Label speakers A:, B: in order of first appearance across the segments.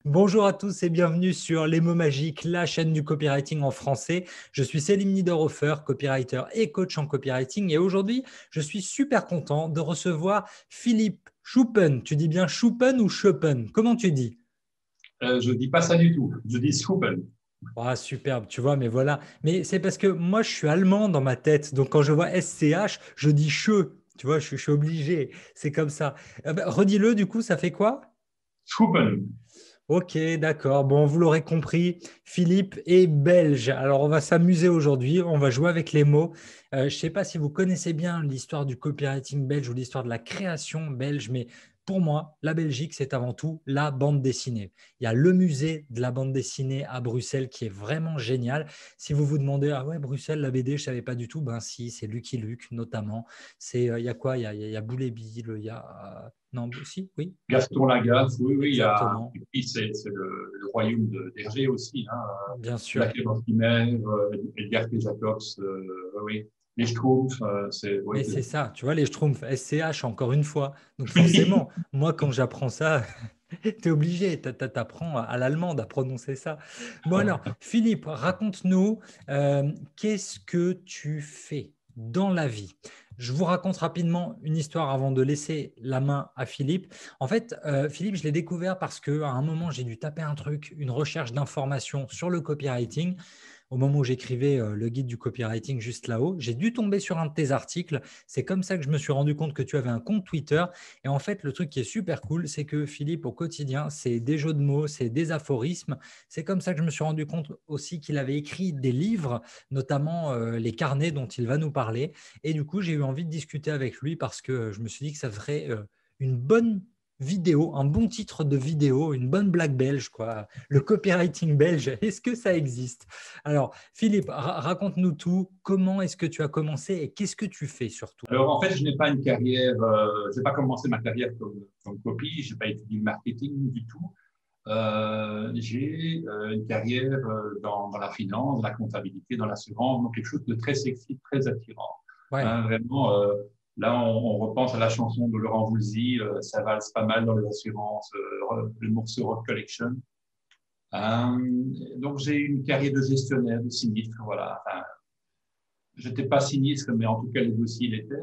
A: Bonjour à tous et bienvenue sur Les mots magiques, la chaîne du copywriting en français. Je suis Selim Niederhofer, copywriter et coach en copywriting. Et aujourd'hui, je suis super content de recevoir Philippe Schuppen. Tu dis bien Schuppen ou Schuppen? Comment tu dis?
B: Je dis pas ça du tout. Je dis Soupen.
A: Ah, superbe, tu vois, mais voilà. Mais c'est parce que moi, je suis allemand dans ma tête. Donc, quand je vois SCH, je dis che. Tu vois, je suis obligé. C'est comme ça. Redis-le, du coup, ça fait quoi?
B: Soupen.
A: Ok, d'accord. Bon, vous l'aurez compris, Philippe est belge. Alors, on va s'amuser aujourd'hui. On va jouer avec les mots. Je ne sais pas si vous connaissez bien l'histoire du copywriting belge ou l'histoire de la création belge, mais pour moi, la Belgique, c'est avant tout la bande dessinée. Il y a le musée de la bande dessinée à Bruxelles qui est vraiment génial. Si vous vous demandez, ah ouais, Bruxelles, la BD, je ne savais pas du tout, ben si, c'est Lucky Luke notamment. Il y a quoi? Il y a Boule Bill, il y a. Non, si, oui,
B: Gaston Lagaffe, oui, oui, il y a.
A: exactement.
B: Et puis, c'est le royaume d'Hergé aussi. Hein.
A: Bien sûr.
B: La Clément-Primaire, Edgar P. Jacobs, oui, oui. Les Schtroumpfs, c'est.
A: Mais
B: Oui.
A: c'est ça, tu vois, les Schtroumpfs, SCH, encore une fois. Donc forcément, moi, quand j'apprends ça, tu es obligé, t'apprends à l'allemande à prononcer ça. Bon alors, Philippe, raconte-nous, qu'est-ce que tu fais dans la vie? Je vous raconte rapidement une histoire avant de laisser la main à Philippe. En fait, Philippe, je l'ai découvert parce qu'à un moment, j'ai dû taper un truc, une recherche d'informations sur le copywriting au moment où j'écrivais le guide du copywriting juste là-haut. J'ai dû tomber sur un de tes articles. C'est comme ça que je me suis rendu compte que tu avais un compte Twitter. Et en fait, le truc qui est super cool, c'est que Philippe, au quotidien, c'est des jeux de mots, c'est des aphorismes. C'est comme ça que je me suis rendu compte aussi qu'il avait écrit des livres, notamment les carnets dont il va nous parler. Et du coup, j'ai eu envie de discuter avec lui parce que je me suis dit que ça ferait une bonne vidéo, un bon titre de vidéo, une bonne blague belge, quoi. Le copywriting belge, est-ce que ça existe? Alors, Philippe, raconte-nous tout. Comment est-ce que tu as commencé et qu'est-ce que tu fais surtout?
B: Alors, en fait, je n'ai pas une carrière, je n'ai pas commencé ma carrière comme copy, je n'ai pas étudié le marketing du tout. J'ai une carrière dans la finance, dans la comptabilité, dans l'assurance, donc quelque chose de très sexy, très attirant.
A: Ouais,
B: Hein, vraiment, là, on repense à la chanson de Laurent Voulzy, ça valse pas mal dans les assurances, le morceau Rock Collection. Donc, j'ai une carrière de gestionnaire, de sinistre, voilà. Enfin, je n'étais pas sinistre, mais en tout cas, les dossiers l'étaient.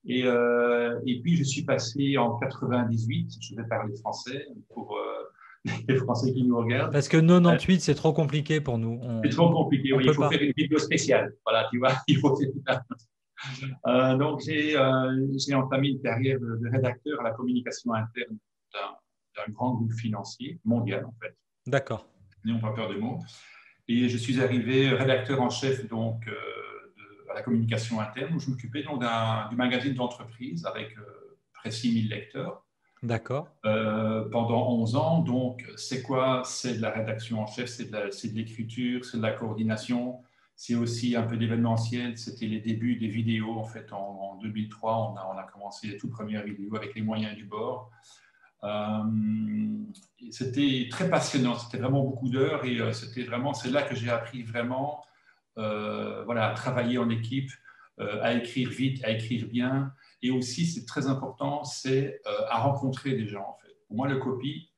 B: Et puis, je suis passé en 98, je vais parler français pour les Français qui nous regardent.
A: parce que 98, c'est trop compliqué pour nous.
B: C'est trop compliqué,
A: On
B: oui, il
A: peut
B: faut faire
A: pas.
B: une vidéo spéciale. Voilà, tu vois, il faut faire ça. Donc, j'ai entamé une carrière de rédacteur à la communication interne d'un grand groupe financier mondial, en fait.
A: D'accord.
B: N'ayons pas peur des mots. Et je suis arrivé rédacteur en chef donc, à la communication interne, où je m'occupais donc du magazine d'entreprise avec près de 6000 lecteurs.
A: D'accord.
B: Pendant 11 ans. Donc, c'est quoi? C'est de la rédaction en chef, c'est de l'écriture, c'est de la coordination, c'est aussi un peu d'événementiel. C'était les débuts des vidéos. En fait, en 2003, on a commencé les toutes premières vidéos avec les moyens du bord. Euh, C'était très passionnant, c'était vraiment beaucoup d'heures et c'est là que j'ai appris vraiment voilà, à travailler en équipe, à écrire vite, à écrire bien. Et aussi, c'est très important, c'est à rencontrer des gens, en fait. Pour moi, le copy,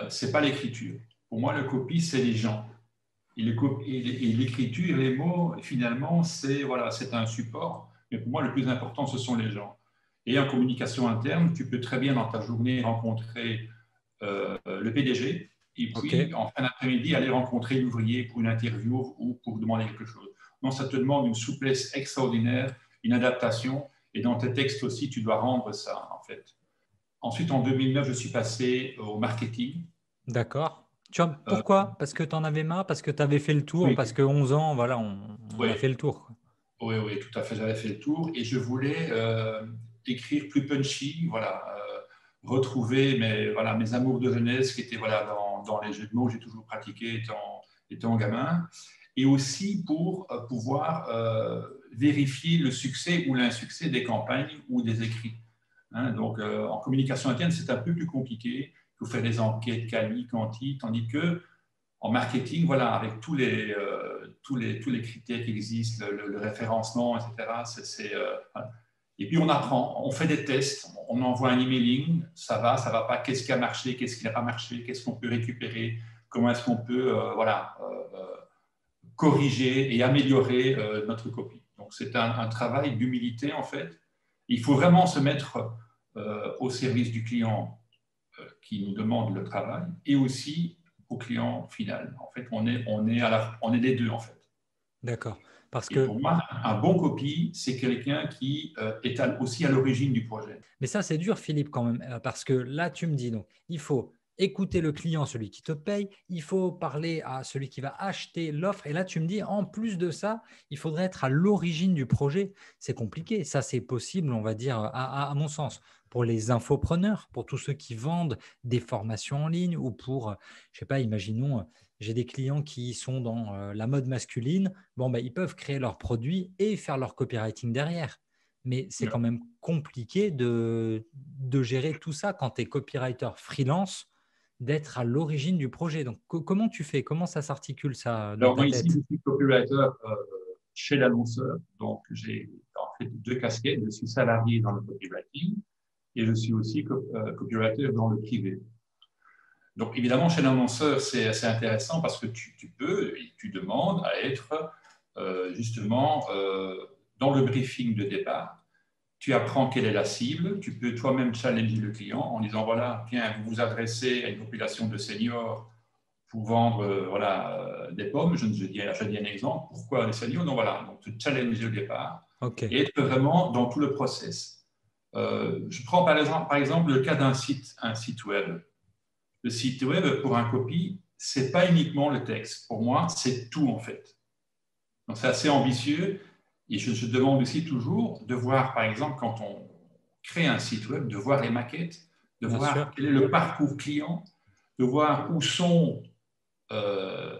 B: c'est pas l'écriture. Pour moi, le copy, c'est les gens. Et l'écriture, les mots, finalement, c'est un support. Mais pour moi, le plus important, ce sont les gens. Et en communication interne, tu peux très bien dans ta journée rencontrer le PDG et
A: OK.
B: puis en fin d'après-midi aller rencontrer l'ouvrier pour une interview ou pour demander quelque chose. Non, ça te demande une souplesse extraordinaire, une adaptation et dans tes textes aussi, tu dois rendre ça en fait. Ensuite, en 2009, je suis passé au marketing.
A: D'accord.
B: Euh,
A: Pourquoi? Parce que tu en avais marre, parce que tu avais fait le tour,
B: oui,
A: parce que 11 ans, voilà, on a
B: oui,
A: fait le tour, quoi.
B: oui, oui, tout à fait. J'avais fait le tour et je voulais écrire plus punchy, voilà, retrouver mes amours de jeunesse qui étaient voilà, dans les jeux de mots que j'ai toujours pratiqués étant gamin, et aussi pour pouvoir vérifier le succès ou l'insuccès des campagnes ou des écrits. Hein, donc, en communication interne, c'est un peu plus compliqué. Il faut faire des enquêtes quali, quanti, tandis que en marketing, voilà, avec tous les critères qui existent, le référencement, etc., Et puis on apprend, on fait des tests, on envoie un emailing, ça va pas, qu'est-ce qui a marché, qu'est-ce qui n'a pas marché, qu'est-ce qu'on peut récupérer, comment est-ce qu'on peut corriger et améliorer notre copie. Donc c'est un travail d'humilité en fait. Il faut vraiment se mettre au service du client qui nous demande le travail et aussi au client final. En fait, on est les deux en fait.
A: D'accord. Parce
B: Et
A: que,
B: pour moi, un bon copie, c'est quelqu'un qui est aussi à l'origine du projet.
A: mais ça, c'est dur, Philippe, quand même, parce que là, tu me dis, donc, il faut écouter le client, celui qui te paye, il faut parler à celui qui va acheter l'offre. Et là, tu me dis, en plus de ça, il faudrait être à l'origine du projet. C'est compliqué. Ça, c'est possible, on va dire, à mon sens, pour les infopreneurs, pour tous ceux qui vendent des formations en ligne ou pour, je sais pas, imaginons, j'ai des clients qui sont dans la mode masculine. Bon, ben, ils peuvent créer leurs produits et faire leur copywriting derrière. Mais c'est quand même compliqué de gérer tout ça quand tu es copywriter freelance, d'être à l'origine du projet. Donc, comment tu fais? Comment ça s'articule ça dans
B: Alors,
A: ta
B: moi, ici,
A: tête?
B: je suis copywriter chez l'annonceur. Donc, j'ai en fait deux casquettes. Je suis salarié dans le copywriting et je suis aussi copywriter dans le privé. Donc, évidemment, chez l'annonceur, c'est assez intéressant parce que tu peux et tu demandes à être justement dans le briefing de départ. Tu apprends quelle est la cible. Tu peux toi-même challenger le client en disant, voilà, tiens, vous vous adressez à une population de seniors pour vendre des pommes. Je dis un exemple. Pourquoi les seniors? Donc, voilà, donc te challenger au départ
A: Ok,
B: et être vraiment dans tout le process. Je prends par exemple le cas un site web. Le site web, pour un copy, ce n'est pas uniquement le texte. Pour moi, c'est tout en fait. Donc c'est assez ambitieux. Et je demande aussi toujours de voir, par exemple, quand on crée un site web, de voir les maquettes, de
A: bien
B: voir
A: sûr.
B: quel est le parcours client, de voir où sont euh,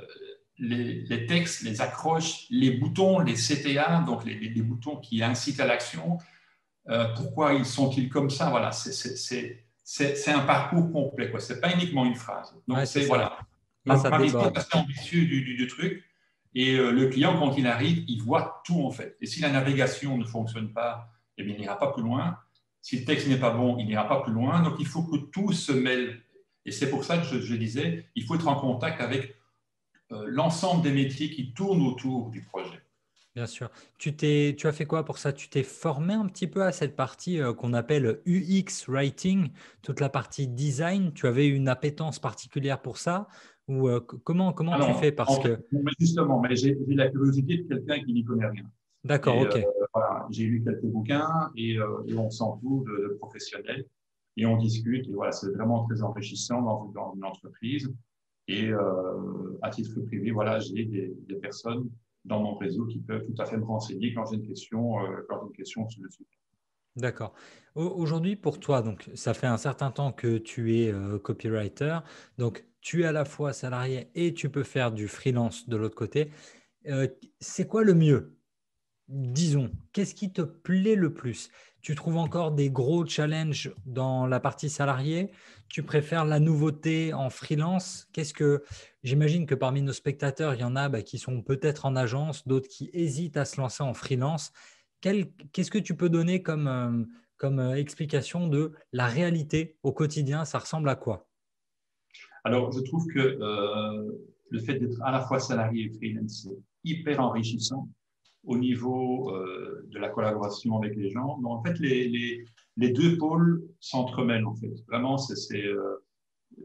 B: les textes, les accroches, les boutons, les CTA, donc les boutons qui incitent à l'action. Pourquoi ils sont-ils comme ça? Voilà, c'est un parcours complet. Ce n'est pas uniquement une phrase.
A: Ouais,
B: Donc,
A: c'est
B: c'est
A: ça.
B: voilà.
A: Là, ça
B: Ma vision est
A: déborde.
B: assez ambitieux du truc. Et le client, quand il arrive, il voit tout en fait. Et si la navigation ne fonctionne pas, eh bien, il n'ira pas plus loin. Si le texte n'est pas bon, il n'ira pas plus loin. Donc, il faut que tout se mêle. Et c'est pour ça que je disais, il faut être en contact avec l'ensemble des métiers qui tournent autour du projet.
A: Bien sûr. Tu as fait quoi pour ça? Tu t'es formé un petit peu à cette partie qu'on appelle UX writing, toute la partie design. Tu avais une appétence particulière pour ça? Ou comment tu fais?
B: Alors,
A: Parce
B: en fait,
A: que,
B: justement, mais j'ai la curiosité de quelqu'un qui n'y connaît rien.
A: d'accord,
B: Et
A: ok.
B: voilà, j'ai lu quelques bouquins et on s'entoure de professionnels et on discute. Et voilà, c'est vraiment très enrichissant dans une entreprise. Et à titre privé, voilà, j'ai des personnes dans mon réseau qui peuvent tout à fait me renseigner quand j'ai une question sur le sujet.
A: D'accord. Aujourd'hui, pour toi, donc ça fait un certain temps que tu es copywriter, donc tu es à la fois salarié et tu peux faire du freelance de l'autre côté. Euh, c'est quoi le mieux? Disons, qu'est-ce qui te plaît le plus? Tu trouves encore des gros challenges dans la partie salariée? Tu préfères la nouveauté en freelance? J'imagine que parmi nos spectateurs, il y en a qui sont peut-être en agence, d'autres qui hésitent à se lancer en freelance. Qu'est-ce que tu peux donner comme explication de la réalité au quotidien? Ça ressemble à quoi?
B: Alors, je trouve que le fait d'être à la fois salarié et freelance, c'est hyper enrichissant au niveau de la collaboration avec les gens. Donc, en fait, les deux pôles s'entremêlent, en fait. Vraiment,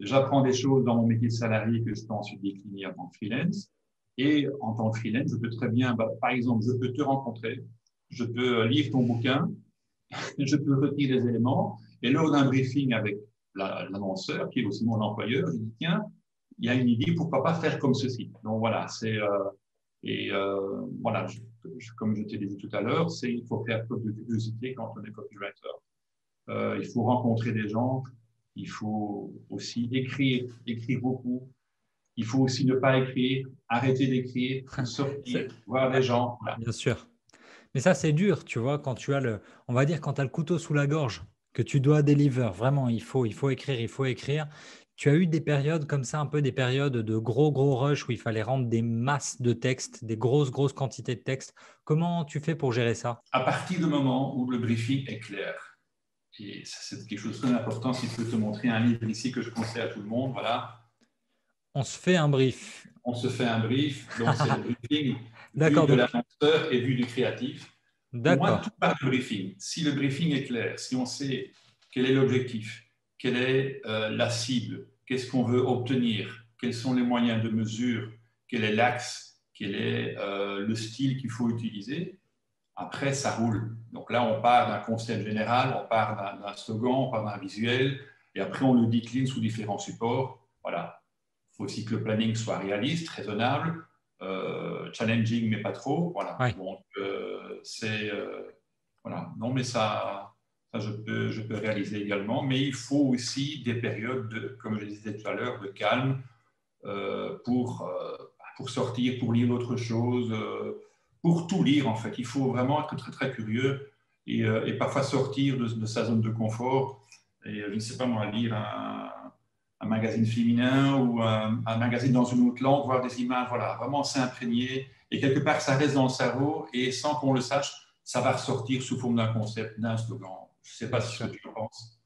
B: j'apprends des choses dans mon métier de salarié que je peux ensuite décliner en tant que freelance. Et en tant que freelance, je peux très bien, par exemple, je peux te rencontrer, je peux lire ton bouquin, je peux retenir des éléments. Et lors d'un briefing avec l'annonceur, qui est aussi mon employeur, je dis, tiens, il y a une idée, pourquoi pas faire comme ceci? Donc voilà, voilà, comme je t'ai dit tout à l'heure, il faut faire preuve de curiosité quand on est copywriter. Il faut rencontrer des gens, il faut aussi écrire beaucoup. Il faut aussi ne pas écrire, arrêter d'écrire, sortir,
A: C'est-
B: voir des
A: ouais,
B: gens. Voilà.
A: bien sûr. Mais ça, c'est dur, tu vois, quand tu as on va dire, quand tu as le couteau sous la gorge que tu dois deliver. Vraiment, il faut écrire, il faut écrire. Tu as eu des périodes comme ça, un peu des périodes de gros, gros rush où il fallait rendre des masses de texte, des grosses, grosses quantités de texte. Comment tu fais pour gérer ça?
B: À partir du moment où le briefing est clair, et ça, c'est quelque chose de très important, si je peux te montrer un livre ici que je conseille à tout le monde, voilà.
A: On se fait un brief.
B: On se fait un brief, donc c'est le briefing vu
A: D'accord,
B: de
A: donc
B: l'annonceur et vu du créatif. Pour moi, tout
A: d'accord,
B: part du briefing. Si le briefing est clair, si on sait quel est l'objectif, quelle est la cible, qu'est-ce qu'on veut obtenir, quels sont les moyens de mesure, quel est l'axe, quel est le style qu'il faut utiliser, après, ça roule. Donc là, on part d'un concept général, on part d'un slogan, on part d'un visuel, et après, on le décline sous différents supports. Voilà. Il faut aussi que le planning soit réaliste, raisonnable, challenging, mais pas trop. Voilà.
A: ouais.
B: Donc, c'est. Voilà. Non, mais ça je peux réaliser également. Mais il faut aussi des périodes, comme je disais tout à l'heure, de calme pour sortir, pour lire autre chose, pour tout lire en fait. Il faut vraiment être très très curieux et parfois sortir de sa zone de confort. Et je ne sais pas moi, lire un magazine féminin ou un magazine dans une autre langue, voir des images, voilà, vraiment s'imprégner. Et quelque part, ça reste dans le cerveau et sans qu'on le sache, ça va ressortir sous forme d'un concept, d'un slogan. Je ne sais pas
A: Bien
B: ce
A: sûr.
B: que tu en penses.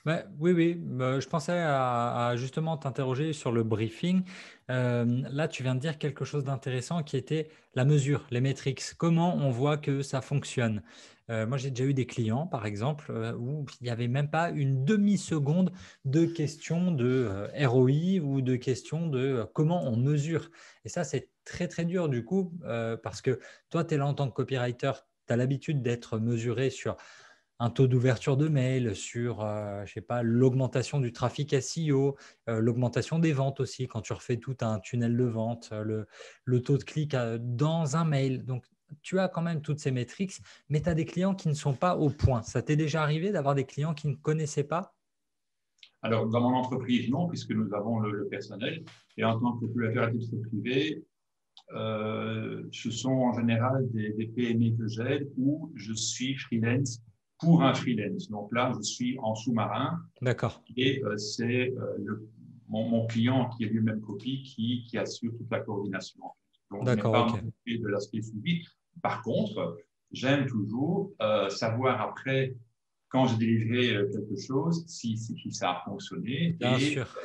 A: Ouais, oui, oui. Je pensais à justement t'interroger sur le briefing. Là, tu viens de dire quelque chose d'intéressant qui était la mesure, les métriques. Comment on voit que ça fonctionne? Moi, j'ai déjà eu des clients, par exemple, où il n'y avait même pas une demi-seconde de question de ROI ou de question de comment on mesure. Et ça, c'est très, très dur du coup, parce que toi, tu es là en tant que copywriter, tu as l'habitude d'être mesuré sur un taux d'ouverture de mail, sur je sais pas, l'augmentation du trafic SEO, l'augmentation des ventes aussi, quand tu refais tout un tunnel de vente, le taux de clic dans un mail. Donc, tu as quand même toutes ces métriques, mais tu as des clients qui ne sont pas au point. Ça t'est déjà arrivé d'avoir des clients qui ne connaissaient pas?
B: Alors, dans mon entreprise, non, puisque nous avons le personnel. Et en tant que populateur à titre privé, ce sont en général des PME que j'aide où je suis freelance pour un freelance. Donc là, je suis en sous-marin
A: D'accord,
B: et c'est mon client qui est lui-même copie qui assure toute la coordination. Donc, je n'ai
A: d'accord,
B: pas
A: ok.
B: m'occuper de l'aspect suivi. Par contre, j'aime toujours savoir après quand j'ai délivré quelque chose, si ça a fonctionné.
A: Bien sûr.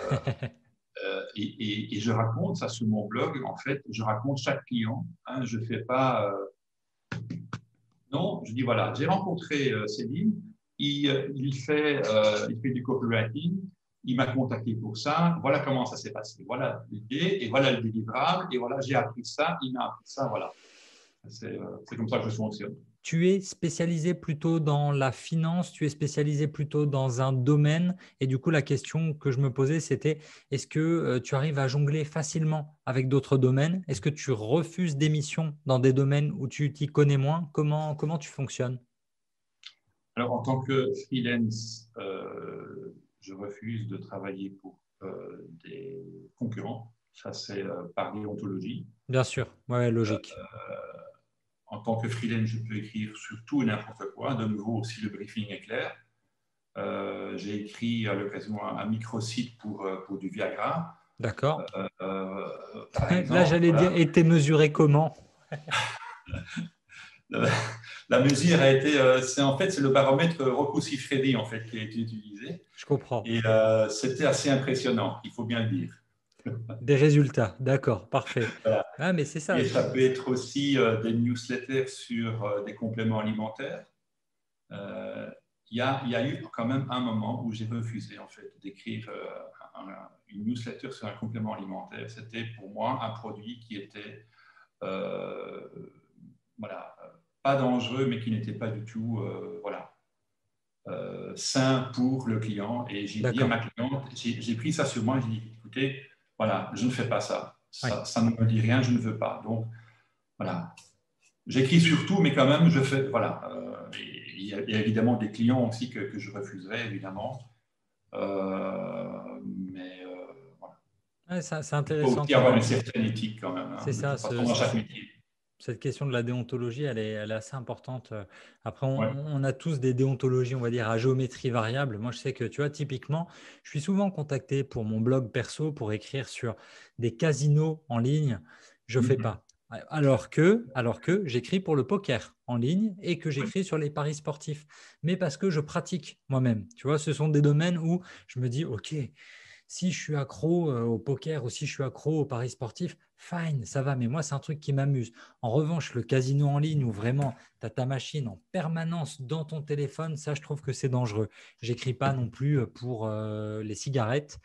B: Et je raconte ça sur mon blog. En fait, je raconte chaque client. Hein, je fais pas. Non, je dis voilà, j'ai rencontré Céline. Il fait du copywriting. Il m'a contacté pour ça. Voilà comment ça s'est passé. Voilà l'idée et voilà le délivrable. Et voilà, j'ai appris ça. Il m'a appris ça. Voilà. C'est comme ça que je fonctionne.
A: Tu es spécialisé plutôt dans la finance, tu es spécialisé plutôt dans un domaine. Et du coup, la question que je me posais, c'était est-ce que tu arrives à jongler facilement avec d'autres domaines? Est-ce que tu refuses des missions dans des domaines où tu t'y connais moins? Comment tu fonctionnes?
B: Alors, en tant que freelance, je refuse de travailler pour des concurrents. Ça, c'est par déontologie.
A: Bien sûr, ouais, logique.
B: En tant que freelance, je peux écrire sur tout et n'importe quoi. De nouveau, si le briefing est clair. J'ai écrit à l'occasion un micro-site pour du Viagra,
A: D'accord.
B: par
A: Là,
B: exemple.
A: j'allais dire,
B: Voilà.
A: et t'es mesuré comment?
B: La mesure a été, en fait, c'est le baromètre Rocco-Siffredi en fait qui a été utilisé
A: Je comprends.
B: et c'était assez impressionnant, il faut bien le dire.
A: Des résultats, d'accord, parfait.
B: Voilà.
A: Ah, mais c'est ça.
B: Et ça peut être aussi des newsletters sur des compléments alimentaires. Euh, il y a eu quand même un moment où j'ai refusé en fait d'écrire une newsletter sur un complément alimentaire. C'était pour moi un produit qui était euh, voilà, pas dangereux, mais qui n'était pas du tout voilà, sain pour le client. Et j'ai dit à
A: D'accord.
B: ma cliente, j'ai pris ça sur moi, j'ai dit, écoutez, voilà, je ne fais pas ça.
A: Oui.
B: Ça ne me dit rien, je ne veux pas. Donc, voilà. J'écris surtout, mais quand même, je fais, voilà. Il y a évidemment des clients aussi que je refuserais, évidemment. Mais voilà.
A: Ouais, c'est
B: Il faut
A: intéressant
B: aussi
A: quand
B: avoir une
A: même.
B: certaine éthique quand même,
A: C'est
B: hein, de
A: ça,
B: toute façon, dans chaque métier.
A: Cette question de la déontologie, elle est assez importante. Après,
B: Ouais.
A: on a tous des déontologies, on va dire, à géométrie variable. Moi, je sais que, tu vois, typiquement, je suis souvent contacté pour mon blog perso pour écrire sur des casinos en ligne. Je ne fais
B: Mhm.
A: pas. Alors que j'écris pour le poker en ligne et que
B: Oui.
A: j'écris sur les paris sportifs. Mais parce que je pratique moi-même. Tu vois, ce sont des domaines où je me dis, OK, si je suis accro au poker ou si je suis accro aux paris sportifs, fine, ça va. Mais moi, c'est un truc qui m'amuse. En revanche, le casino en ligne où vraiment tu as ta machine en permanence dans ton téléphone, ça, je trouve que c'est dangereux. J'écris pas non plus pour les cigarettes.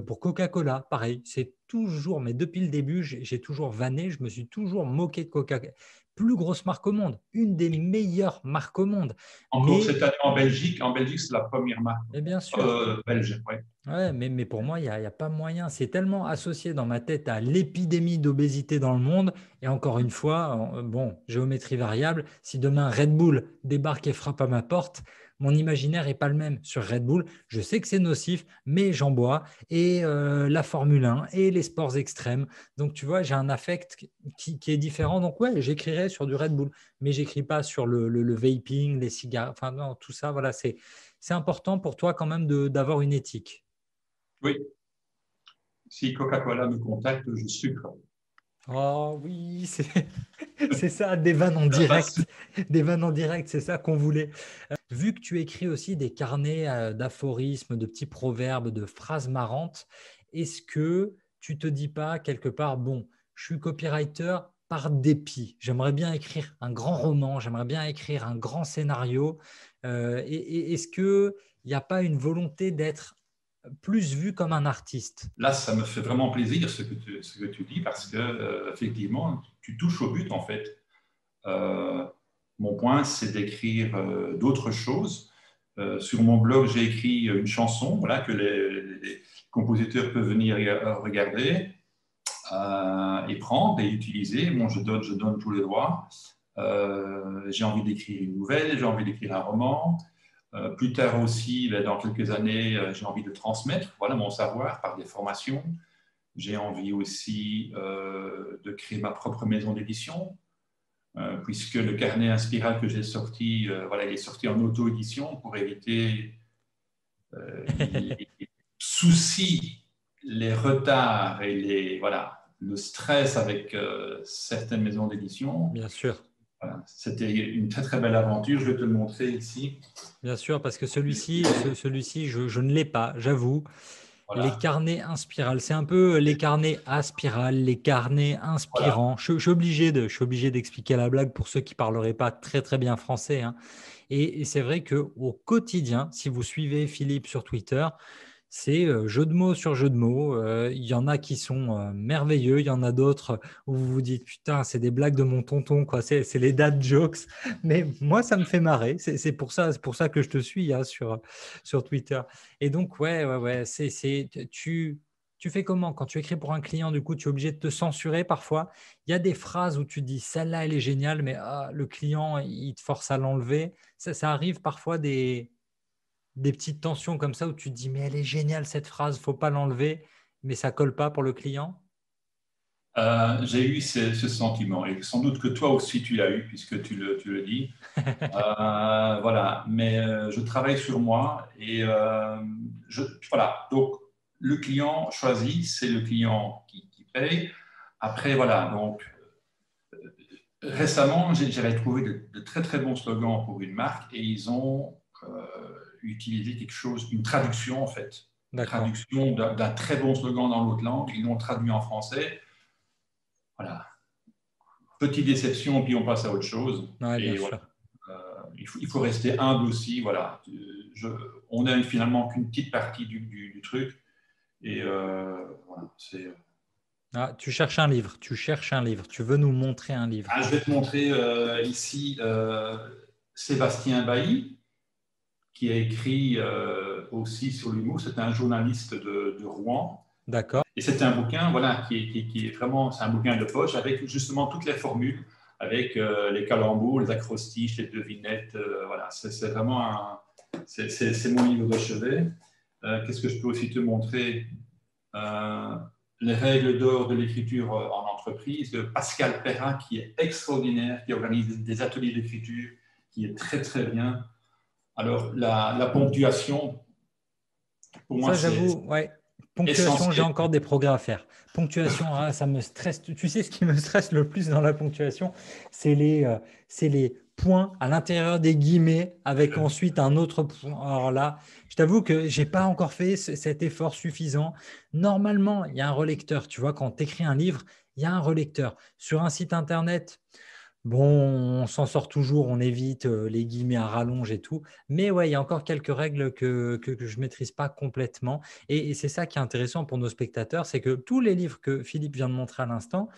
A: Pour Coca-Cola, pareil, c'est toujours, mais depuis le début, j'ai toujours vanné, je me suis toujours moqué de Coca-Cola. Plus grosse marque au monde, une des meilleures marques au monde.
B: Encore
A: Mais,
B: cette année en Belgique, c'est la première marque
A: mais bien sûr,
B: belge. Ouais.
A: ouais, mais pour moi, il y a pas moyen. C'est tellement associé dans ma tête à l'épidémie d'obésité dans le monde. Et encore une fois, bon, géométrie variable, si demain Red Bull débarque et frappe à ma porte, mon imaginaire n'est pas le même sur Red Bull. Je sais que c'est nocif, mais j'en bois. Et la Formule 1 et les sports extrêmes. Donc, tu vois, j'ai un affect qui est différent. Donc, ouais, j'écrirai sur du Red Bull, mais j'écris pas sur le vaping, les cigares. Enfin, non, tout ça, voilà, c'est important pour toi quand même d'avoir une éthique.
B: Oui, si Coca-Cola me contacte, je sucre.
A: Oh oui, c'est ça, des vannes en
B: Ça passe.
A: direct. Des vannes en direct, c'est ça qu'on voulait. Vu que tu écris aussi des carnets d'aphorismes, de petits proverbes, de phrases marrantes, est-ce que tu te dis pas quelque part, bon, je suis copywriter par dépit. J'aimerais bien écrire un grand roman, j'aimerais bien écrire un grand scénario. Et est-ce qu'il n'y a pas une volonté d'être plus vu comme un artiste?
B: Là, ça me fait vraiment plaisir ce que tu dis parce que effectivement, tu touches au but en fait. Euh, Mon point, c'est d'écrire d'autres choses. Sur mon blog, j'ai écrit une chanson voilà, que les compositeurs peuvent venir regarder et prendre et utiliser. Bon, je donne tous les droits. J'ai envie d'écrire une nouvelle, j'ai envie d'écrire un roman. Plus tard aussi, ben, dans quelques années, j'ai envie de transmettre voilà, mon savoir par des formations. J'ai envie aussi de créer ma propre maison d'édition, puisque le carnet Inspiral que j'ai sorti, voilà, il est sorti en auto-édition pour éviter les soucis, les retards et voilà, le stress avec certaines maisons d'édition.
A: Bien sûr.
B: Voilà. C'était une très très belle aventure, je vais te le montrer ici.
A: Bien sûr, parce que celui-ci, je ne l'ai pas, j'avoue. Les
B: Voilà,
A: carnets inspirales, c'est un peu les carnets à spirale, les carnets
B: voilà.
A: inspirants. Je suis je suis obligé d'expliquer la blague pour ceux qui parleraient pas très très bien français, hein. Et c'est vrai que au quotidien, si vous suivez Philippe sur Twitter, c'est jeu de mots sur jeu de mots. Il y en a qui sont merveilleux, il y en a d'autres où vous vous dites putain, c'est des blagues de mon tonton, quoi. C'est les dad jokes. Mais moi, ça me fait marrer. C'est pour ça que je te suis hein, sur Twitter. Et donc, ouais. Tu fais comment quand tu écris pour un client? Du coup, tu es obligé de te censurer parfois. Il y a des phrases où tu te dis celle-là, elle est géniale, mais le client, il te force à l'enlever. Ça arrive parfois des petites tensions comme ça où tu te dis mais elle est géniale cette phrase, faut pas l'enlever, mais ça colle pas pour le client.
B: J'ai eu ce sentiment, et sans doute que toi aussi tu l'as eu, puisque tu le dis. Voilà, mais je travaille sur moi et voilà. Donc, le client choisi, c'est le client qui paye. Après, voilà. Donc, récemment, j'avais trouvé de très très bons slogans pour une marque et ils ont utilisé quelque chose, une traduction en fait, une
A: D'accord.
B: traduction d'un très bon slogan dans l'autre langue. Ils l'ont traduit en français. Voilà. Petite déception, puis on passe à autre chose.
A: Ouais, bien
B: Et voilà.
A: sûr.
B: Il faut rester humble aussi. Voilà. On n'a finalement qu'une petite partie du truc. Et voilà,
A: Ah, tu cherches un livre, tu cherches un livre, tu veux nous montrer un livre.
B: Je vais te montrer ici Sébastien Bailly, qui a écrit aussi sur l'humour. C'est un journaliste de Rouen.
A: D'accord.
B: Et c'est un bouquin voilà, qui est vraiment c'est un bouquin de poche avec justement toutes les formules, avec les calembours, les acrostiches, les devinettes. Voilà, c'est vraiment c'est mon livre de chevet. Qu'est-ce que je peux aussi te montrer? les règles d'or de l'écriture en entreprise, de Pascal Perrin, qui est extraordinaire, qui organise des ateliers d'écriture, qui est très, très bien. Alors, la ponctuation, pour moi,
A: Ça,
B: c'est
A: j'avoue, ouais. Ponctuation, j'ai
B: essentiel.
A: encore des progrès à faire. Ponctuation, ah, ça me stresse. Tu sais, ce qui me stresse le plus dans la ponctuation, c'est les points à l'intérieur des guillemets avec ensuite un autre point. Alors là, je t'avoue que j'ai pas encore fait cet effort suffisant. Normalement, il y a un relecteur. Tu vois, quand tu écris un livre, il y a un relecteur. Sur un site internet, bon, on s'en sort toujours, on évite les guillemets à rallonge et tout. Mais ouais, il y a encore quelques règles que je ne maîtrise pas complètement. Et c'est ça qui est intéressant pour nos spectateurs, c'est que tous les livres que Philippe vient de montrer à l'instant,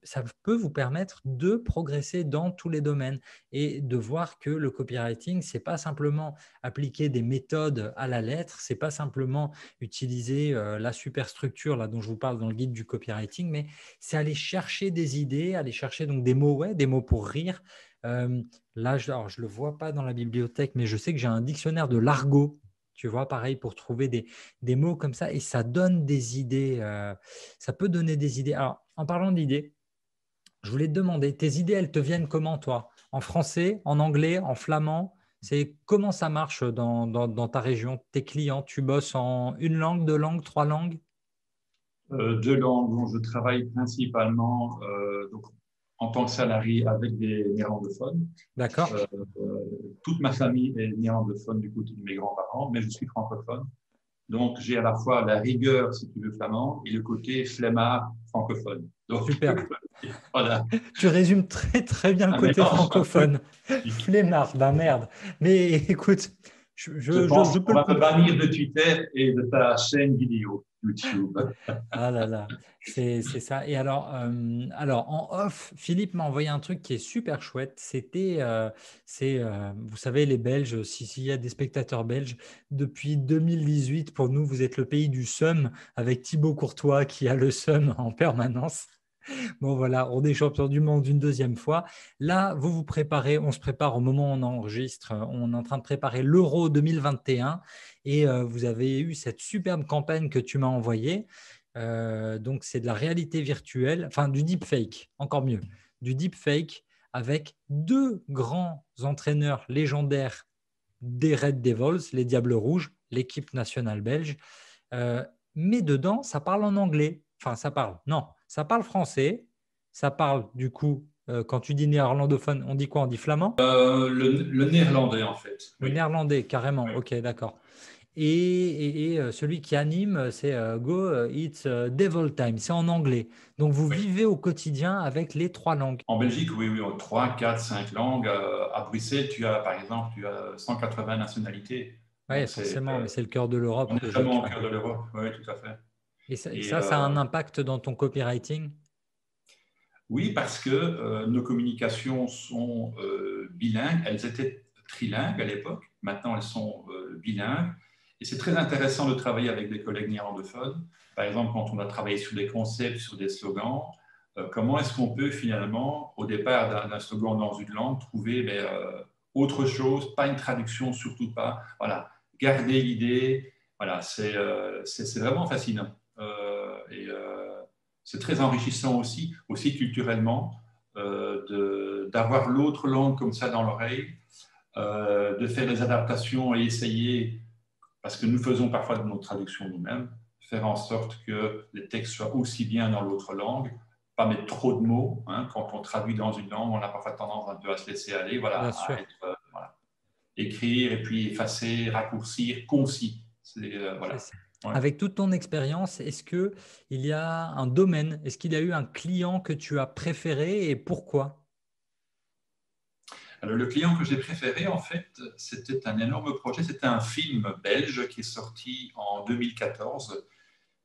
A: ça peut vous permettre de progresser dans tous les domaines et de voir que le copywriting, c'est pas simplement appliquer des méthodes à la lettre, c'est pas simplement utiliser la superstructure là dont je vous parle dans le guide du copywriting, mais c'est aller chercher des idées, aller chercher donc des mots, ouais, des mots pour rire. Là, alors, je ne le vois pas dans la bibliothèque, mais je sais que j'ai un dictionnaire de l'argot, tu vois, pareil, pour trouver des mots comme ça, et ça donne des idées. Ça peut donner des idées. Alors, en parlant d'idées, je voulais te demander, tes idées, elles te viennent comment, toi? En français, en anglais, en flamand? C'est comment ça marche dans ta région? Tes clients, tu bosses en une langue, deux langues, trois langues?
B: Deux langues dont je travaille principalement donc, en tant que salarié avec des néerlandophones.
A: D'accord?
B: Toute ma famille est néerlandophone du côté de mes grands-parents, mais je suis francophone. Donc, j'ai à la fois la rigueur, si tu veux, flamand, et le côté flemmard francophone. Donc,
A: Superbe.
B: voilà.
A: Tu résumes très très bien le
B: Un
A: côté
B: mélange un peu
A: francophone.
B: compliqué.
A: Flemmard, ben merde. Mais écoute,
B: Je
A: je
B: pense
A: peux
B: qu'on
A: le
B: va me
A: comprendre.
B: bannir de Twitter et de ta chaîne vidéo YouTube.
A: Ah là là, c'est ça. Et alors, en off, Philippe m'a envoyé un truc qui est super chouette. Vous savez, les Belges, s'il y a des spectateurs belges, depuis 2018, pour nous, vous êtes le pays du seum, avec Thibaut Courtois qui a le seum en permanence. Bon, voilà, on est champion du monde une deuxième fois. Là, vous vous préparez, on se prépare au moment où on enregistre. On est en train de préparer l'Euro 2021 et vous avez eu cette superbe campagne que tu m'as envoyée. Donc, c'est de la réalité virtuelle, enfin du deepfake, encore mieux, du deepfake avec deux grands entraîneurs légendaires des Red Devils, les Diables Rouges, l'équipe nationale belge. Euh, mais dedans, ça parle en anglais. Enfin, ça parle. Non, ça parle français. Ça parle, du coup, quand tu dis néerlandophone, on dit quoi? On dit flamand?
B: Le néerlandais, en fait.
A: Le
B: Oui.
A: néerlandais, carrément.
B: Oui.
A: Ok, d'accord. Et celui qui anime, c'est Go, it's Devil Time. C'est en anglais. Donc, vous
B: Oui.
A: vivez au quotidien avec les trois langues.
B: En Belgique, oui, oui, en 3, 4, 5 langues. À Bruxelles, par exemple, tu as 180 nationalités.
A: Oui,
B: Donc,
A: forcément, mais c'est le cœur de l'Europe,
B: on est vraiment
A: logique.
B: au
A: Ouais.
B: cœur de l'Europe. Oui, tout à fait.
A: Et
B: Et
A: ça a un impact dans ton copywriting?
B: oui, parce que nos communications sont bilingues. Elles étaient trilingues à l'époque. Maintenant, elles sont bilingues. Et c'est très intéressant de travailler avec des collègues néerlandophones. Par exemple, quand on a travaillé sur des concepts, sur des slogans, comment est-ce qu'on peut finalement, au départ d'un slogan dans une langue, trouver autre chose, pas une traduction, surtout pas. Voilà, garder l'idée. Voilà, c'est vraiment fascinant. C'est très enrichissant aussi culturellement, d'avoir l'autre langue comme ça dans l'oreille, de faire des adaptations et essayer, parce que nous faisons parfois de nos traductions nous-mêmes, faire en sorte que les textes soient aussi bien dans l'autre langue, pas mettre trop de mots. Hein. Quand on traduit dans une langue, on a parfois tendance un peu à se laisser aller, voilà,
A: Bien
B: à
A: sûr.
B: être, voilà, écrire et puis effacer, raccourcir, concis.
A: C'est
B: Voilà.
A: ça.
B: Ouais.
A: Avec toute ton expérience, est-ce qu'il y a un domaine, est-ce qu'il y a eu un client que tu as préféré et pourquoi?
B: Alors, le client que j'ai préféré, en fait, c'était un énorme projet. C'était un film belge qui est sorti en 2014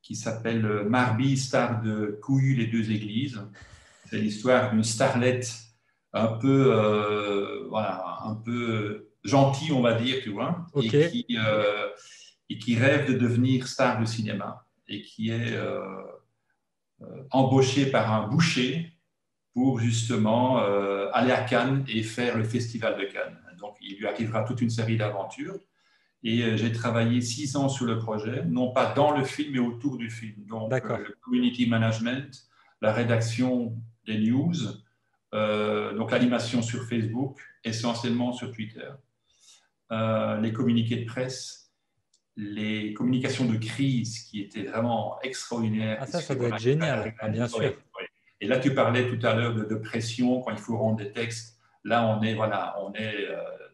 B: qui s'appelle Marby, star de Couillu les deux églises. C'est l'histoire d'une starlette un peu, voilà, un peu gentille, on va dire, tu vois,
A: Ok,
B: et qui rêve de devenir star de cinéma et qui est embauchée par un boucher pour justement aller à Cannes et faire le festival de Cannes. Donc, il lui arrivera toute une série d'aventures. Et j'ai travaillé 6 ans sur le projet, non pas dans le film, mais autour du film. Donc,
A: D'accord.
B: le community management, la rédaction des news, donc l'animation sur Facebook, essentiellement sur Twitter, les communiqués de presse, les communications de crise qui étaient vraiment extraordinaires.
A: Ah,
B: Puisque,
A: ça doit être
B: voilà,
A: génial. Ah, bien
B: oui,
A: sûr.
B: oui. Et là, tu parlais tout à l'heure de pression quand il faut rendre des textes. Là, on est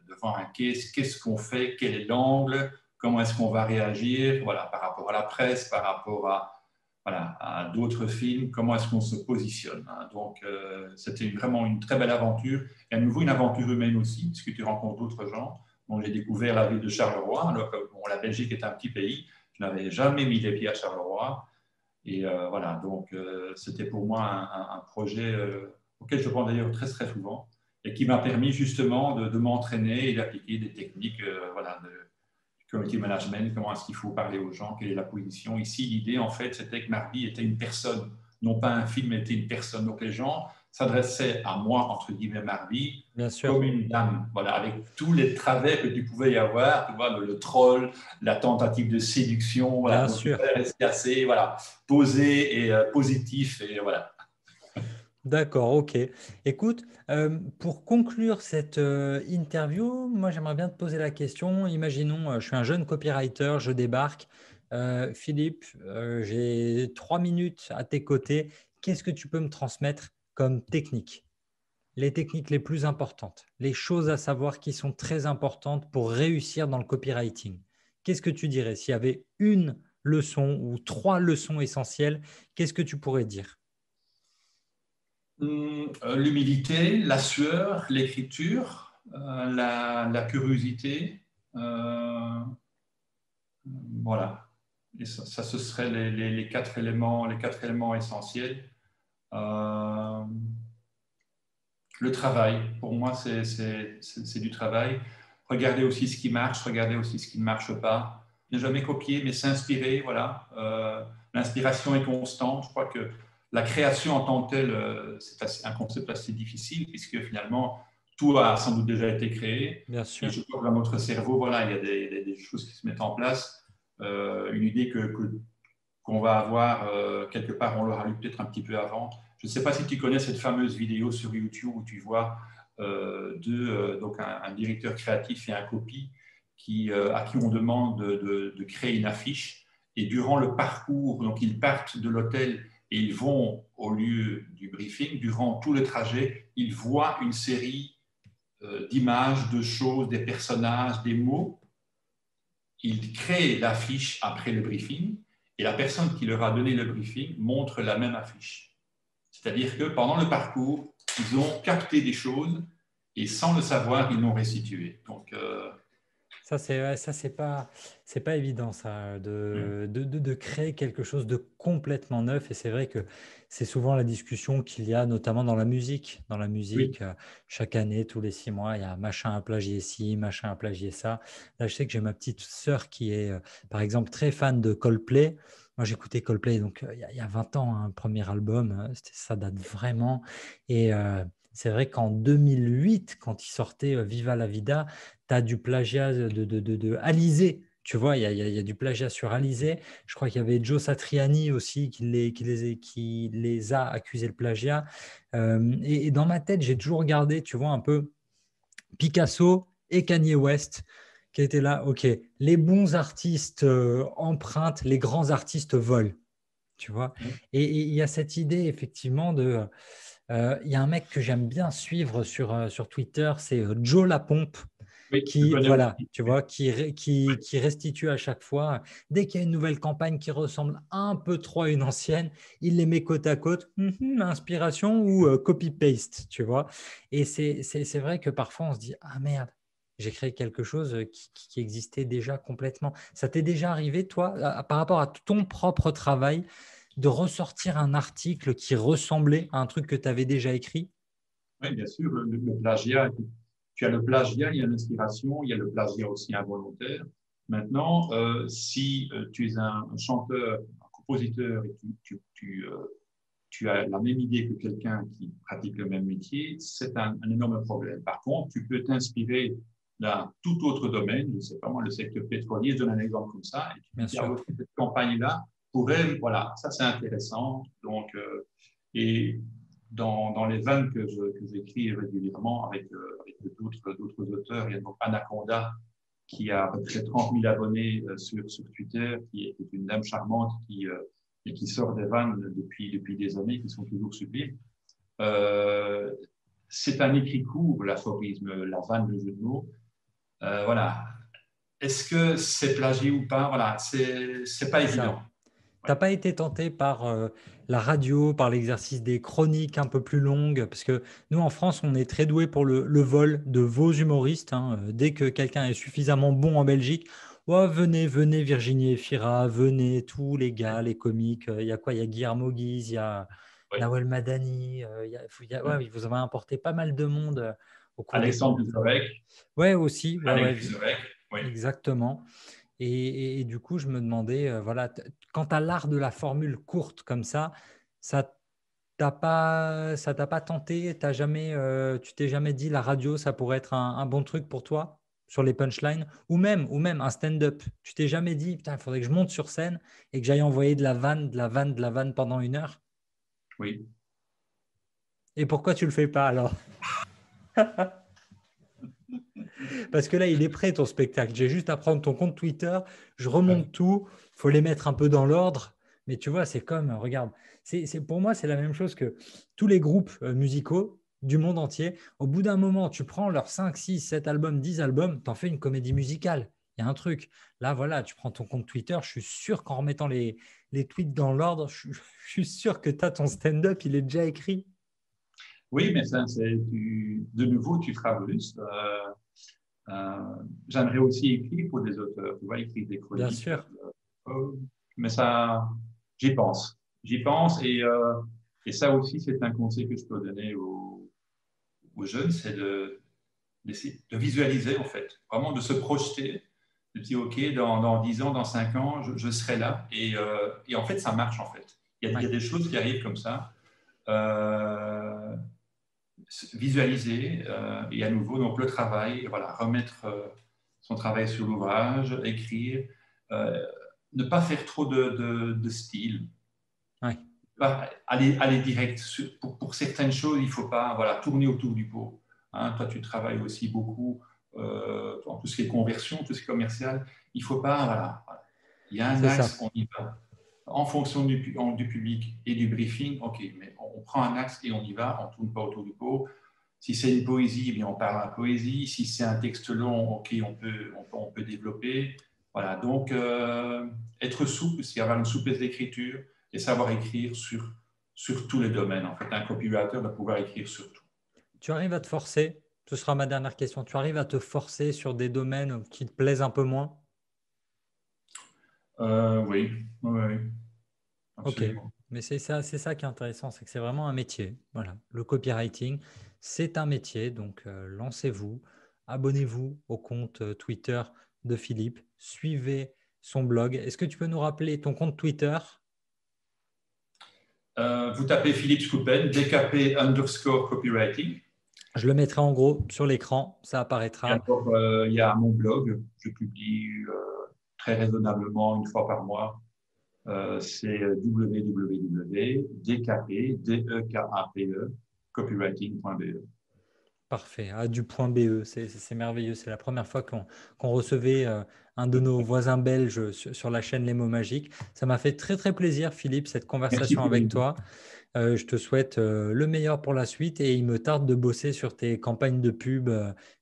B: devant un case. Qu'est-ce qu'on fait? Quel est l'angle? Comment est-ce qu'on va réagir? Voilà, par rapport à la presse, par rapport à, voilà, à d'autres films. Comment est-ce qu'on se positionne, hein? Donc, c'était vraiment une très belle aventure. Et à nouveau, une aventure humaine aussi, puisque tu rencontres d'autres gens. Donc, j'ai découvert la ville de Charleroi. Alors que bon, la Belgique est un petit pays. Je n'avais jamais mis les pieds à Charleroi. Et voilà, donc c'était pour moi un projet auquel je pense d'ailleurs très très souvent et qui m'a permis justement de m'entraîner et d'appliquer des techniques voilà, de community management, comment est-ce qu'il faut parler aux gens, quelle est la position. Ici, l'idée en fait, c'était que Marby était une personne, non pas un film, mais était une personne. Donc les gens s'adressaient à moi, entre guillemets, Marby,
A: Bien sûr.
B: comme une dame, voilà, avec tous les travers que tu pouvais y avoir, tu vois, le troll, la tentative de séduction, voilà,
A: Bien
B: donc il
A: sûr.
B: fallait rester assez, voilà, posé et positif, et voilà.
A: D'accord, ok. Écoute, pour conclure cette interview, moi j'aimerais bien te poser la question. Imaginons, je suis un jeune copywriter, je débarque. Philippe, j'ai 3 minutes à tes côtés. Qu'est-ce que tu peux me transmettre comme technique? Les techniques les plus importantes, les choses à savoir qui sont très importantes pour réussir dans le copywriting. Qu'est-ce que tu dirais? S'il y avait une leçon ou 3 leçons essentielles, qu'est-ce que tu pourrais dire?
B: L'humilité, la sueur, l'écriture, la curiosité, voilà. Et ça, ce seraient les 4 éléments, les 4 éléments essentiels. Euh, le travail, pour moi, c'est du travail. Regarder aussi ce qui marche, regarder aussi ce qui ne marche pas. Ne jamais copier, mais s'inspirer, voilà. L'inspiration est constante. Je crois que la création en tant que telle, c'est un concept assez difficile, puisque finalement, tout a sans doute déjà été créé.
A: Bien
B: Et
A: sûr.
B: je crois que dans notre cerveau, voilà, il y a des choses qui se mettent en place. Une idée qu'on va avoir quelque part, on l'aura lu peut-être un petit peu avant. Je ne sais pas si tu connais cette fameuse vidéo sur YouTube où tu vois donc un directeur créatif et un copy à qui on demande de créer une affiche. Et durant le parcours, donc ils partent de l'hôtel et ils vont au lieu du briefing. Durant tout le trajet, ils voient une série d'images, de choses, des personnages, des mots. Ils créent l'affiche après le briefing et la personne qui leur a donné le briefing montre la même affiche. C'est-à-dire que pendant le parcours, ils ont capté des choses et sans le savoir, ils l'ont restitué. Donc,
A: Ça, c'est pas évident, ça, de créer quelque chose de complètement neuf. Et c'est vrai que c'est souvent la discussion qu'il y a, notamment dans la musique. Dans la
B: oui,
A: musique, chaque année, tous les 6 mois, il y a machin à plagier ci, machin à plagier ça. Là, je sais que j'ai ma petite sœur qui est, par exemple, très fan de Coldplay. Moi, j'écoutais Coldplay donc, il y a 20 ans, un premier album, ça date vraiment. Et c'est vrai qu'en 2008, quand il sortait Viva la Vida, tu as du plagiat de Alizé. Tu vois, il y a du plagiat sur Alizé. Je crois qu'il y avait Joe Satriani aussi qui les a accusés de plagiat. Et dans ma tête, j'ai toujours regardé, tu vois, un peu Picasso et Kanye West qui étaient là. OK, les bons artistes empruntent, les grands artistes volent. Tu vois, et il y a cette idée effectivement de. Il y a un mec que j'aime bien suivre sur Twitter, c'est Joe Lapompe
B: oui, je
A: qui,
B: connais
A: voilà,
B: aussi.
A: tu vois, qui restitue à chaque fois, dès qu'il y a une nouvelle campagne qui ressemble un peu trop à une ancienne, il les met côte à côte, inspiration ou copy-paste, tu vois. Et c'est vrai que parfois on se dit, ah merde, j'ai créé quelque chose qui existait déjà complètement. Ça t'est déjà arrivé, toi, par rapport à ton propre travail, de ressortir un article qui ressemblait à un truc que tu avais déjà écrit?
B: Oui, bien sûr, le plagiat, tu as le plagiat, il y a l'inspiration, il y a le plagiat aussi involontaire. Maintenant, si tu es un chanteur, un compositeur et tu as la même idée que quelqu'un qui pratique le même métier, c'est un énorme problème. Par contre, tu peux t'inspirer d'un tout autre domaine, c'est vraiment le secteur pétrolier, je donne un exemple comme ça, et tu
A: Bien
B: dis, ah,
A: sûr.
B: ok, cette campagne-là pourrait, voilà, ça c'est intéressant. Donc, et dans les vannes que j'écris régulièrement avec d'autres auteurs, il y a donc Anaconda qui a à peu près 30 000 abonnés sur Twitter, qui est une dame charmante et qui sort des vannes depuis des années, qui sont toujours sublimes. Euh, c'est un écrit court, l'aphorisme, la vanne, le jeu de mots. Voilà. Est-ce que c'est plagié ou pas? Voilà, c'est pas
A: C'est
B: évident.
A: ça.
B: Ouais.
A: T'as pas été tenté par la radio, par l'exercice des chroniques un peu plus longues? Parce que nous, en France, on est très doué pour le vol de vos humoristes, hein. Dès que quelqu'un est suffisamment bon en Belgique, ouais, venez, venez, Virginie Efira, venez, tous les gars, les comiques. Il y a quoi? Il y a Guillermo Guise, il y a
B: Ouais.
A: Nawel Madani. Ouais, vous avez importé pas mal de monde au cours des
B: Alexandre
A: dernières années.
B: Vizorek,
A: Ouais, aussi. Ouais,
B: Alex
A: ouais,
B: Vizorek, oui.
A: exactement. Et du coup, je me demandais, voilà, quand tu as l'art de la formule courte comme ça ça t'a pas tenté, tu t'es jamais dit la radio, ça pourrait être un bon truc pour toi sur les punchlines, ou même un stand-up. Tu t'es jamais dit, putain, il faudrait que je monte sur scène et que j'aille envoyer de la vanne, de la vanne, de la vanne pendant 1 heure.
B: Oui.
A: Et pourquoi tu le fais pas alors? Parce que là, il est prêt ton spectacle. J'ai juste à prendre ton compte Twitter, je remonte tout, il faut les mettre un peu dans l'ordre. Mais tu vois, c'est comme, regarde, pour moi, c'est la même chose que tous les groupes musicaux du monde entier. Au bout d'un moment, tu prends leurs 5, 6, 7 albums, 10 albums, tu en fais une comédie musicale. Il y a un truc. Là, voilà, tu prends ton compte Twitter, je suis sûr qu'en remettant les tweets dans l'ordre, je suis sûr que tu as ton stand-up, il est déjà écrit.
B: Oui, mais ça, de nouveau, tu frustres. J'aimerais aussi écrire pour des auteurs, tu vois, écrire des
A: Bien
B: chroniques.
A: sûr.
B: Mais ça, j'y pense. J'y pense et ça aussi, c'est un conseil que je peux donner aux jeunes, c'est d'essayer de visualiser, en fait, vraiment de se projeter, de dire, OK, dans 10 ans, dans 5 ans, je serai là. Et en fait, ça marche, en fait. Il y a
A: Ouais,
B: des choses qui arrivent comme ça. Euh, Visualiser et à nouveau donc le travail, voilà, remettre son travail sur l'ouvrage, écrire, euh, ne pas faire trop de style,
A: ouais,
B: pas aller direct. Pour certaines choses, il ne faut pas voilà, tourner autour du pot. Hein. Toi, tu travailles aussi beaucoup en tout ce qui est conversion, tout ce qui est commercial. Il ne faut pas, voilà, voilà. Il y a un
A: c'est ça.
B: axe, on y va. En fonction du public et du briefing, OK, mais on prend un axe et on y va, on ne tourne pas autour du pot. Si c'est une poésie, eh bien on parle en poésie. Si c'est un texte long, OK, on peut développer. Voilà, donc être souple, c'est avoir une souplesse d'écriture et savoir écrire sur tous les domaines. En fait, un copywriter doit pouvoir écrire sur tout.
A: Tu arrives à te forcer, ce sera ma dernière question, tu arrives à te forcer sur des domaines qui te plaisent un peu moins?
B: Oui, oui, oui,
A: Ok,
B: absolument.
A: mais c'est ça qui est intéressant, c'est que c'est vraiment un métier. Voilà, le copywriting, c'est un métier, donc lancez-vous, abonnez-vous au compte Twitter de Philippe, suivez son blog. Est-ce que tu peux nous rappeler ton compte Twitter?
B: Vous tapez Philippe Scoupen, DKP underscore copywriting.
A: Je le mettrai en gros sur l'écran, ça
B: Et
A: apparaîtra.
B: alors, il y a mon blog, je publie très raisonnablement une fois par mois. C'est www.dkpe, copywriting.be.
A: Parfait. Ah, du point BE, c'est merveilleux. C'est la première fois qu'on recevait un de nos voisins belges sur la chaîne Les Mots Magiques. Ça m'a fait très très plaisir, Philippe, cette
B: Merci
A: conversation
B: pour
A: avec
B: l'invitation.
A: toi. Je te souhaite le meilleur pour la suite et il me tarde de bosser sur tes campagnes de pub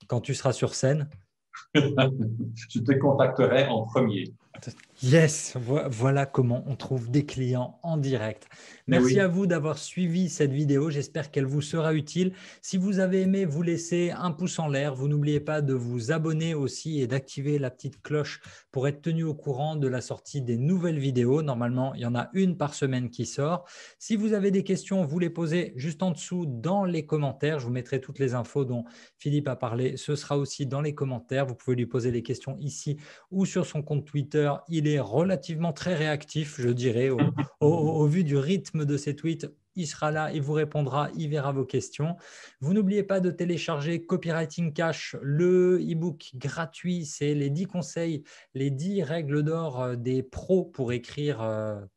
A: quand tu seras sur scène.
B: Je te contacterai en premier.
A: Yes, voilà comment on trouve des clients en direct.
B: Mais
A: Merci à
B: oui,
A: vous d'avoir suivi cette vidéo. J'espère qu'elle vous sera utile. Si vous avez aimé, vous laissez un pouce en l'air. Vous n'oubliez pas de vous abonner aussi et d'activer la petite cloche pour être tenu au courant de la sortie des nouvelles vidéos. Normalement, il y en a une par semaine qui sort. Si vous avez des questions, vous les posez juste en dessous dans les commentaires. Je vous mettrai toutes les infos dont Philippe a parlé. Ce sera aussi dans les commentaires. Vous pouvez lui poser les questions ici ou sur son compte Twitter. Il est relativement très réactif, je dirais, au vu du rythme de ses tweets. il sera là, il vous répondra, il verra vos questions. Vous n'oubliez pas de télécharger Copywriting Cash, le e-book gratuit. C'est les 10 conseils, les 10 règles d'or des pros pour écrire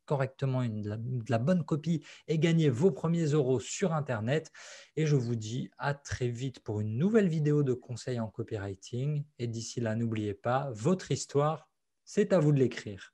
A: correctement de la bonne copie et gagner vos premiers euros sur Internet. Et je vous dis à très vite pour une nouvelle vidéo de conseils en copywriting. Et d'ici là, n'oubliez pas, votre histoire, c'est à vous de l'écrire.